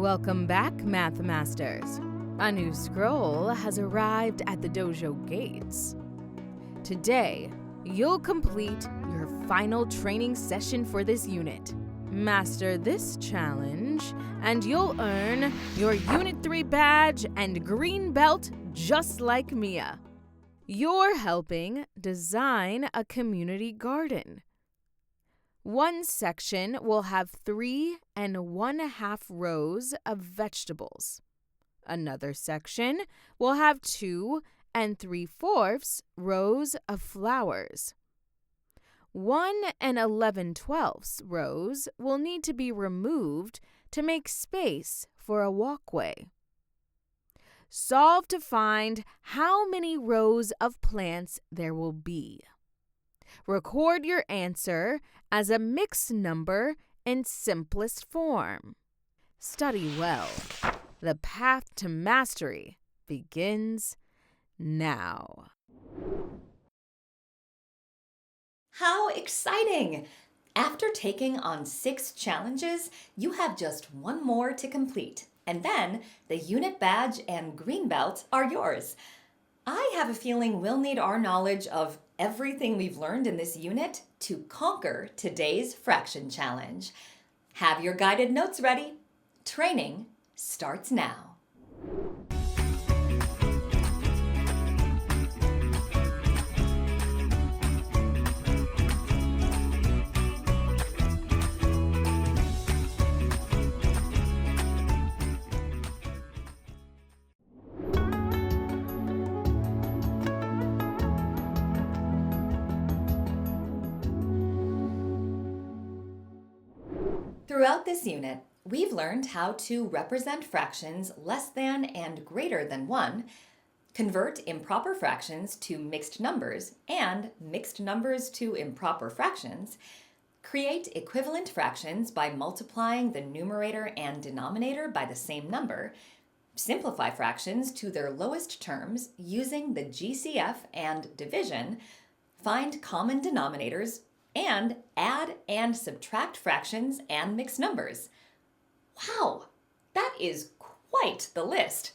Welcome back, Math Masters. A new scroll has arrived at the dojo gates. Today, you'll complete your final training session for this unit. Master this challenge, and you'll earn your Unit 3 badge and green belt just like Mia. You're helping design a community garden. One section will have 3 1/2 rows of vegetables. Another section will have 2 3/4 rows of flowers. 1 11/12 rows will need to be removed to make space for a walkway. Solve to find how many rows of plants there will be. Record your answer as a mixed number in simplest form. Study well. The path to mastery begins now. How exciting! After taking on 6 challenges, you have just one more to complete, and then the unit badge and green belt are yours. I have a feeling we'll need our knowledge of everything we've learned in this unit to conquer today's fraction challenge. Have your guided notes ready. Training starts now. Throughout this unit, we've learned how to represent fractions less than and greater than 1, convert improper fractions to mixed numbers and mixed numbers to improper fractions, create equivalent fractions by multiplying the numerator and denominator by the same number, simplify fractions to their lowest terms using the GCF and division, find common denominators, and add and subtract fractions and mixed numbers. Wow, that is quite the list.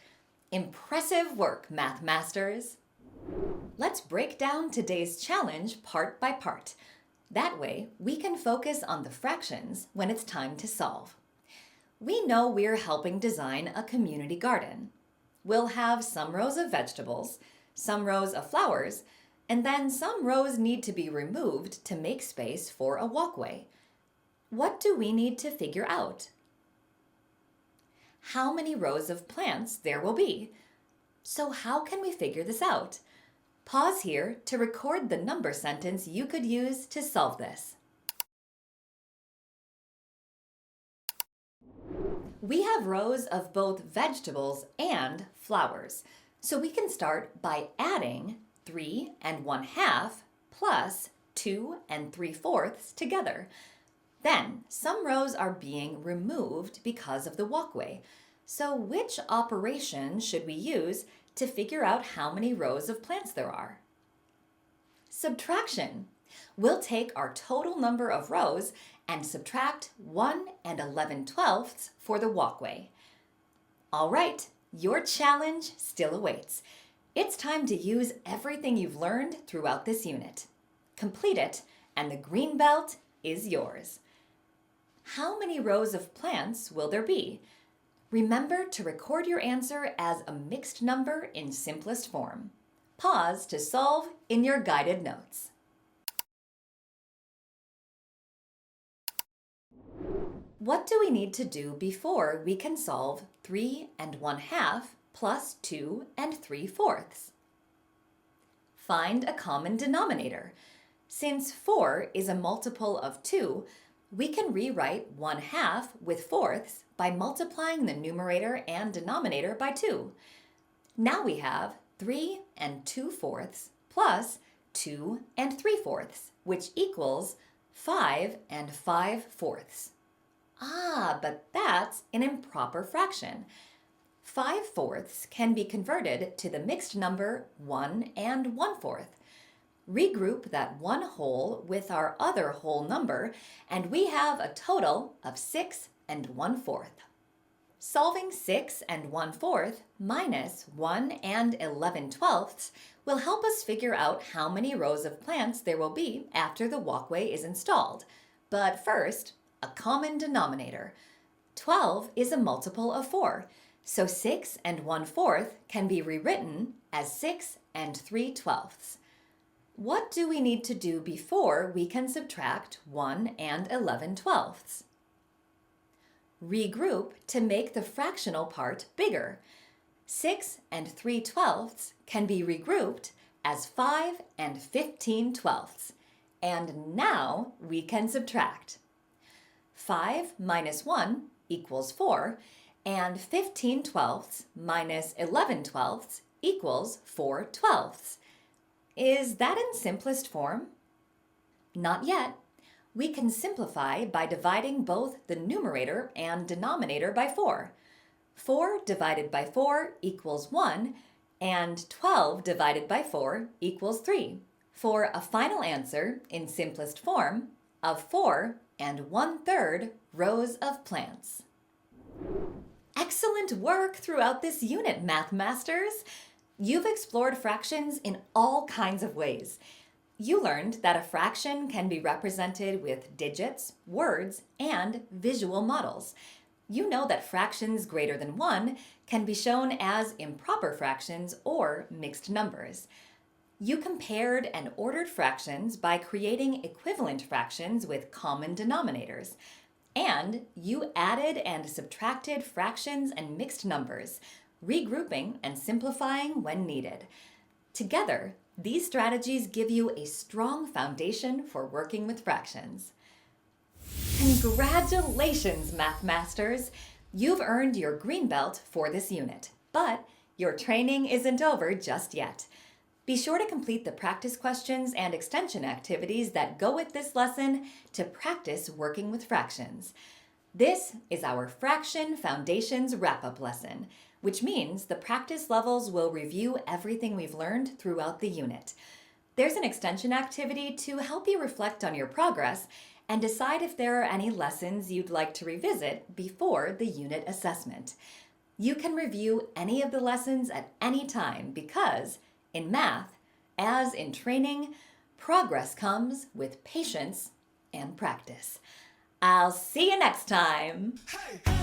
Impressive work, Math Masters. Let's break down today's challenge part by part. That way, we can focus on the fractions when it's time to solve. We know we're helping design a community garden. We'll have some rows of vegetables, some rows of flowers, and then some rows need to be removed to make space for a walkway. What do we need to figure out? How many rows of plants there will be. So how can we figure this out? Pause here to record the number sentence you could use to solve this. We have rows of both vegetables and flowers, so we can start by adding 3 1/2 plus 2 3/4 together. Then, some rows are being removed because of the walkway. So which operation should we use to figure out how many rows of plants there are? Subtraction. We'll take our total number of rows and subtract 1 11/12 for the walkway. All right, your challenge still awaits. It's time to use everything you've learned throughout this unit. Complete it, and the green belt is yours. How many rows of plants will there be? Remember to record your answer as a mixed number in simplest form. Pause to solve in your guided notes. What do we need to do before we can solve 3 1/2 plus 2 3/4? Find a common denominator. Since 4 is a multiple of 2, we can rewrite 1/2 with fourths by multiplying the numerator and denominator by 2. Now we have 3 2/4 plus 2 3/4, which equals 5 5/4. But that's an improper fraction. 5/4 can be converted to the mixed number 1 1/4. Regroup that one whole with our other whole number, and we have a total of 6 1/4. Solving 6 and 1/4 minus 1 and 11/12 will help us figure out how many rows of plants there will be after the walkway is installed. But first, a common denominator. 12 is a multiple of 4, so 6 and 1/4 can be rewritten as 6 and 3/12. What do we need to do before we can subtract 1 and 11/12? Regroup to make the fractional part bigger. 6 and 3/12 can be regrouped as 5 and 15/12. And now we can subtract. 5 minus 1 equals 4, and 15/12 minus 11/12 equals 4/12. Is that in simplest form? Not yet. We can simplify by dividing both the numerator and denominator by 4. 4 divided by 4 equals 1, and 12 divided by 4 equals 3, for a final answer in simplest form of 4 and 1/3 rows of plants. Excellent work throughout this unit, Math Masters! You've explored fractions in all kinds of ways. You learned that a fraction can be represented with digits, words, and visual models. You know that fractions greater than 1 can be shown as improper fractions or mixed numbers. You compared and ordered fractions by creating equivalent fractions with common denominators. And you added and subtracted fractions and mixed numbers, regrouping and simplifying when needed. Together, these strategies give you a strong foundation for working with fractions. Congratulations, Math Masters! You've earned your green belt for this unit, but your training isn't over just yet. Be sure to complete the practice questions and extension activities that go with this lesson to practice working with fractions. This is our Fraction Foundations wrap-up lesson, which means the practice levels will review everything we've learned throughout the unit. There's an extension activity to help you reflect on your progress and decide if there are any lessons you'd like to revisit before the unit assessment. You can review any of the lessons at any time because, in math, as in training, progress comes with patience and practice. I'll see you next time! Hey!